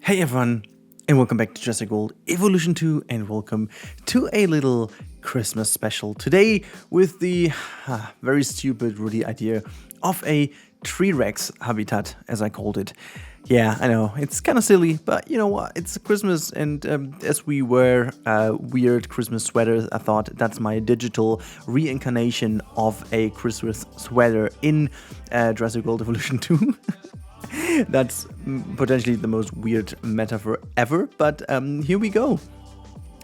Hey everyone, and welcome back to Jurassic World Evolution 2, and welcome to a little Christmas special today with the very stupid, Rudy idea of a TRex habitat, as I called it. Yeah, I know, it's kind of silly, but you know what, it's Christmas, and as we wear weird Christmas sweaters, I thought that's my digital reincarnation of a Christmas sweater in Jurassic World Evolution 2. That's potentially the most weird metaphor ever, but here we go.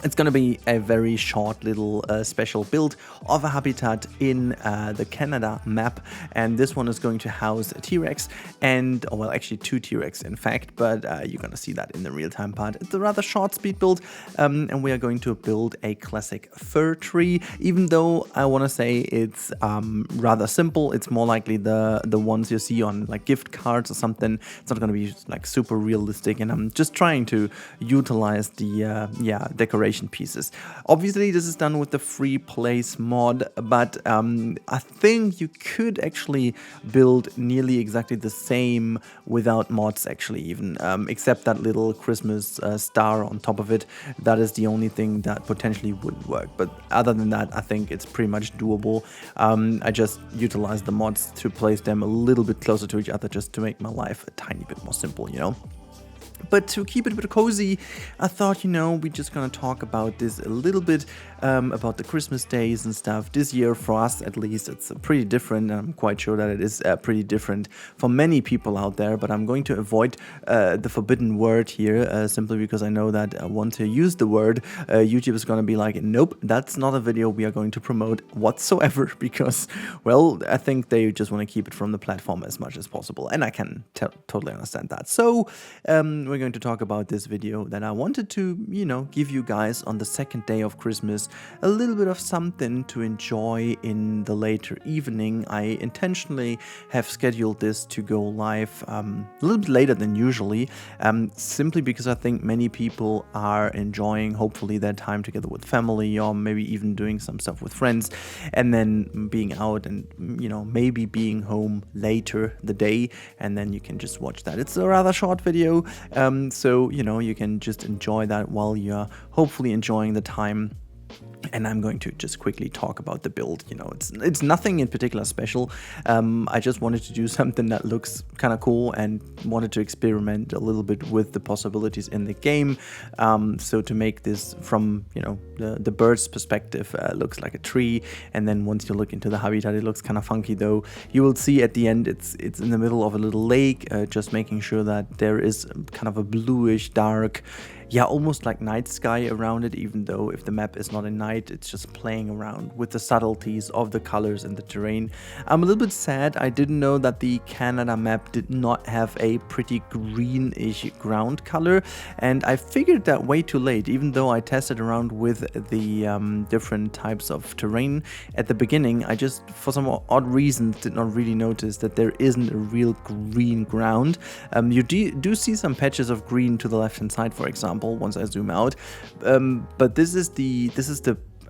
It's going to be a very short little special build of a habitat in the Canada map, and this one is going to house a TRex and, oh, well, actually two TRex in fact, but you're going to see that in the real-time part. It's a rather short speed build, and we are going to build a classic fir tree, even though I want to say it's rather simple. It's more likely the ones you see on like gift cards or something. It's not going to be like super realistic, and I'm just trying to utilize the decoration pieces. Obviously this is done with the free place mod, but I think you could actually build nearly exactly the same without mods, actually, even except that little Christmas star on top of it. That is the only thing that potentially wouldn't work, but other than that I think it's pretty much doable. I just utilized the mods to place them a little bit closer to each other, just to make my life a tiny bit more simple, you know. But to keep it a bit cozy, I thought, you know, we're just gonna talk about this a little bit, about the Christmas days and stuff. This year, for us at least, it's pretty different, and I'm quite sure that it is pretty different for many people out there, but I'm going to avoid the forbidden word here, simply because I know that once you use the word, YouTube is gonna be like, nope, that's not a video we are going to promote whatsoever, because, well, I think they just want to keep it from the platform as much as possible, and I can totally understand that. So, we're going to talk about this video that I wanted to, you know, give you guys on the second day of Christmas a little bit of something to enjoy in the later evening. I intentionally have scheduled this to go live a little bit later than usually, simply because I think many people are enjoying, hopefully, their time together with family, or maybe even doing some stuff with friends, and then being out and, you know, maybe being home later the day, and then you can just watch that. It's a rather short video, so, you know, you can just enjoy that while you're hopefully enjoying the time. And I'm going to just quickly talk about the build. You know, it's nothing in particular special. I just wanted to do something that looks kind of cool, and wanted to experiment a little bit with the possibilities in the game. So to make this from, you know, the bird's perspective, looks like a tree, and then once you look into the habitat, it looks kind of funky, though. You will see at the end it's in the middle of a little lake, just making sure that there is kind of a bluish dark, yeah, almost like night sky around it, even though if the map is not in night, it's just playing around with the subtleties of the colors and the terrain. I'm a little bit sad. I didn't know that the Canada map did not have a pretty greenish ground color, and I figured that way too late, even though I tested around with the different types of terrain at the beginning. I just, for some odd reasons, did not really notice that there isn't a real green ground. You do see some patches of green to the left hand side, for example, once I zoom out, but this is the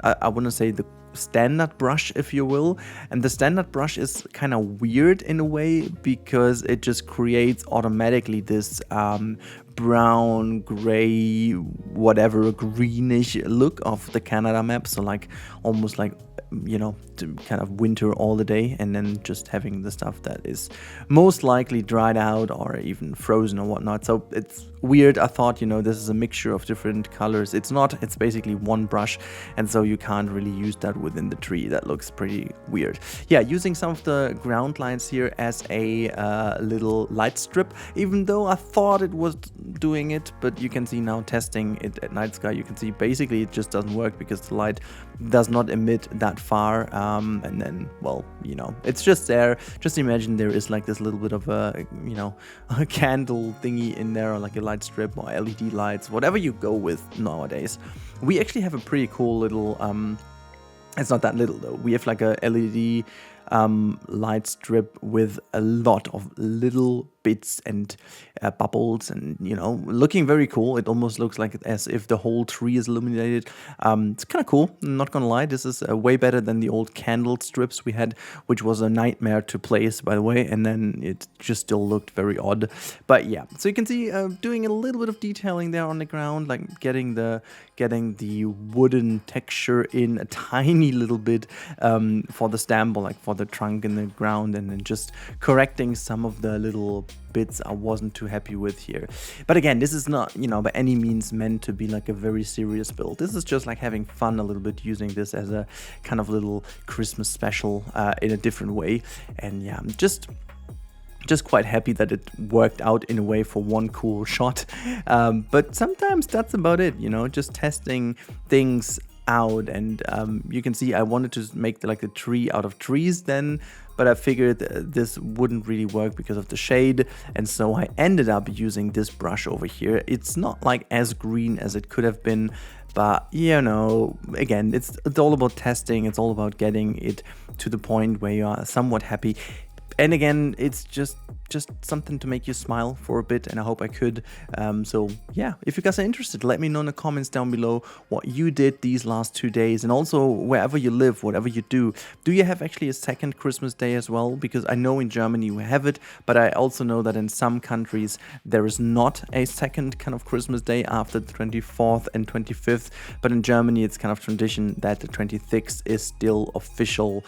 I want to say the standard brush, if you will, and the standard brush is kind of weird in a way, because it just creates automatically this brown, gray, whatever, greenish look of the Canada map. So like almost like, you know, kind of winter all the day, and then just having the stuff that is most likely dried out or even frozen or whatnot. So it's weird. I thought, you know, this is a mixture of different colors. It's not. It's basically one brush, and so you can't really use that within the tree. That looks pretty weird. Yeah, using some of the ground lines here as a little light strip, even though I thought it was doing it, but you can see now testing it at night sky, you can see basically it just doesn't work because the light does not emit that far, and then, well, you know, it's just there. Just imagine there is like this little bit of a, you know, a candle thingy in there, or like a light strip, or LED lights, whatever you go with nowadays. We actually have a pretty cool little, it's not that little though, we have like a LED light strip with a lot of little bits and bubbles, and you know, looking very cool. It almost looks like as if the whole tree is illuminated. It's kind of cool, I'm not gonna lie. This is way better than the old candle strips we had, which was a nightmare to place, by the way, and then it just still looked very odd. But yeah, so you can see doing a little bit of detailing there on the ground, like getting the wooden texture in a tiny little bit for the stem, or like for the trunk in the ground, and then just correcting some of the little bits I wasn't too happy with here. But again, this is not, you know, by any means meant to be like a very serious build. This is just like having fun a little bit, using this as a kind of little Christmas special in a different way. And yeah, I'm just quite happy that it worked out in a way for one cool shot. But sometimes that's about it, you know, just testing things out. And you can see I wanted to make like a tree out of trees then, but I figured this wouldn't really work because of the shade, and so I ended up using this brush over here. It's not like as green as it could have been, but you know, again, it's all about testing. It's all about getting it to the point where you are somewhat happy. And again, it's just something to make you smile for a bit, and I hope I could. So yeah, if you guys are interested, let me know in the comments down below what you did these last 2 days, and also wherever you live, whatever you do you have actually a second Christmas day as well? Because I know in Germany we have it, but I also know that in some countries there is not a second kind of Christmas day after the 24th and 25th, but in Germany it's kind of tradition that the 26th is still official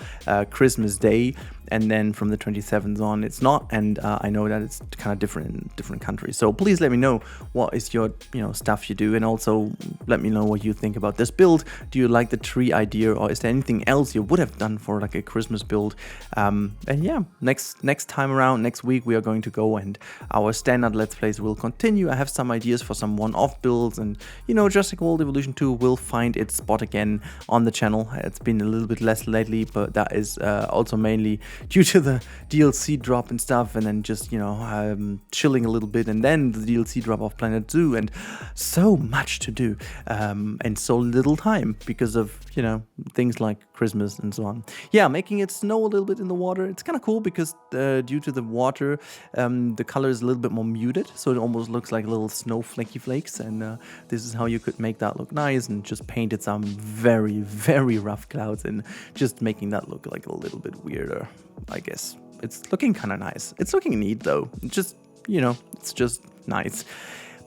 Christmas day, and then from the 27th on it's not. And I know that it's kind of different in different countries, so please let me know what is your stuff you do, and also let me know what you think about this build. Do you like the tree idea, or is there anything else you would have done for like a Christmas build? And yeah, next time around, next week, we are going to go, and our standard let's plays will continue. I have some ideas for some one-off builds, and you know, Jurassic World Evolution 2 will find its spot again on the channel. It's been a little bit less lately, but that is also mainly due to the DLC drop and stuff, and then just, you know, chilling a little bit, and then the DLC drop of Planet Zoo, and so much to do, and so little time because of, you know, things like Christmas and so on. Yeah, making it snow a little bit in the water. It's kind of cool because due to the water, the color is a little bit more muted, so it almost looks like little snowflakey flakes, and this is how you could make that look nice, and just painted some very, very rough clouds and just making that look like a little bit weirder, I guess. It's looking kind of nice. It's looking neat though. It's just, you know, it's just nice.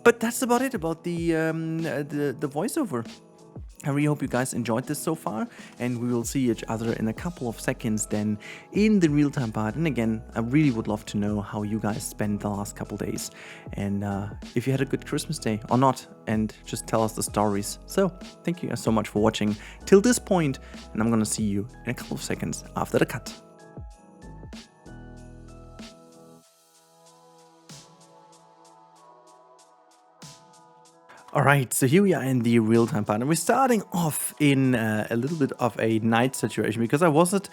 But that's about it about the voiceover. I really hope you guys enjoyed this so far, and we will see each other in a couple of seconds then in the real-time part. And again, I really would love to know how you guys spent the last couple days, and if you had a good Christmas day or not, and just tell us the stories. So thank you guys so much for watching till this point, and I'm gonna see you in a couple of seconds after the cut. All right, so here we are in the real-time part, and we're starting off in a little bit of a night situation, because I wasn't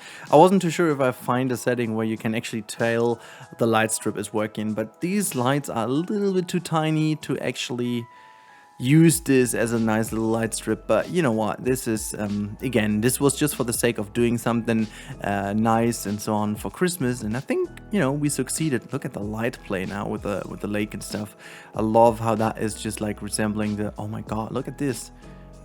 too sure if I find a setting where you can actually tell the light strip is working, but these lights are a little bit too tiny to actually use this as a nice little light strip. But you know what, this is again, this was just for the sake of doing something nice and so on for Christmas, and I think, you know, we succeeded. Look at the light play now with the lake and stuff. I love how that is just like resembling the, oh my god, look at this.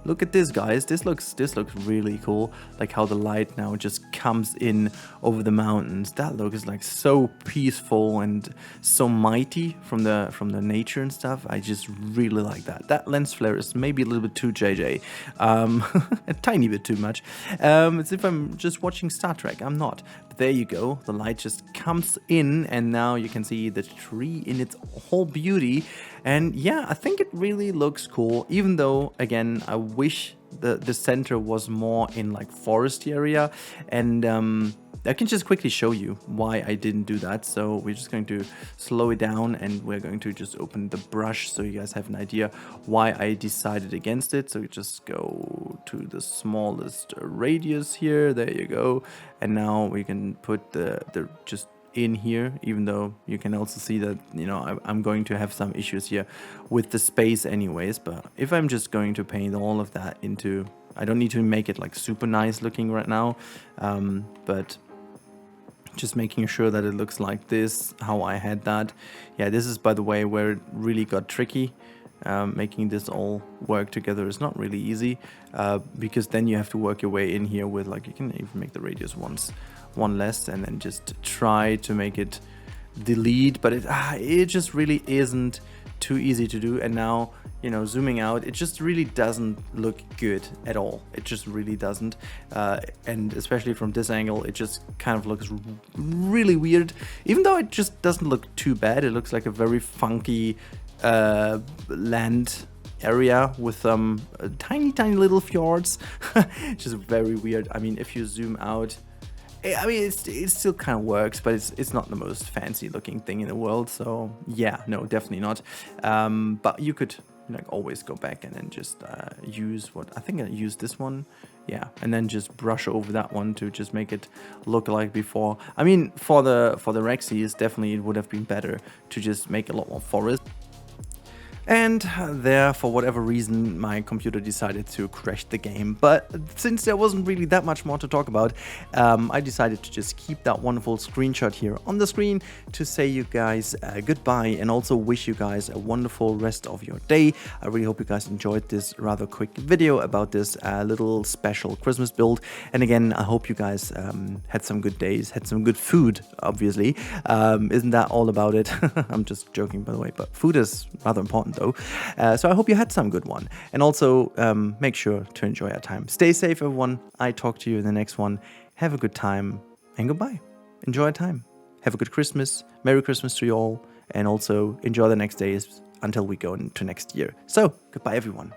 Look at this, guys. This looks really cool. Like how the light now just comes in over the mountains. That look is like so peaceful and so mighty from the nature and stuff. I just really like that. That lens flare is maybe a little bit too JJ, a tiny bit too much. It's if I'm just watching Star Trek. I'm not. But there you go. The light just comes in, and now you can see the tree in its whole beauty. And yeah, I think it really looks cool, even though, again, I wish the center was more in like forest area. And I can just quickly show you why I didn't do that. So we're just going to slow it down, and we're going to just open the brush so you guys have an idea why I decided against it. So you just go to the smallest radius here. There you go. And now we can put the just in here, even though you can also see that, you know, I'm going to have some issues here with the space anyways. But if I'm just going to paint all of that into, I don't need to make it like super nice looking right now, but Just making sure that it looks like this, how I had that. Yeah, this is, by the way, where it really got tricky. Making this all work together is not really easy, because then you have to work your way in here with, like, you can even make the radius one less, and then just try to make it delete, but it just really isn't too easy to do. And now, you know, zooming out, it just really doesn't look good at all. It just really doesn't, and especially from this angle, it just kind of looks really weird, even though it just doesn't look too bad. It looks like a very funky land area with some tiny little fjords. Just very weird. I mean, if you zoom out, I mean, it still kind of works, but it's not the most fancy looking thing in the world. So yeah, no, definitely not. But you could, like, always go back and then just use what I think I used this one. Yeah, and then just brush over that one to just make it look like before. I mean, for the Rexys, definitely it would have been better to just make a lot more forest. And there, for whatever reason, my computer decided to crash the game. But since there wasn't really that much more to talk about, I decided to just keep that wonderful screenshot here on the screen to say you guys goodbye, and also wish you guys a wonderful rest of your day. I really hope you guys enjoyed this rather quick video about this little special Christmas build. And again, I hope you guys had some good days, had some good food, obviously. Isn't that all about it? I'm just joking, by the way, but food is rather important though. So I hope you had some good one. And also make sure to enjoy our time. Stay safe, everyone. I talk to you in the next one. Have a good time and goodbye. Enjoy our time. Have a good Christmas. Merry Christmas to you all. And also enjoy the next days until we go into next year. So goodbye, everyone.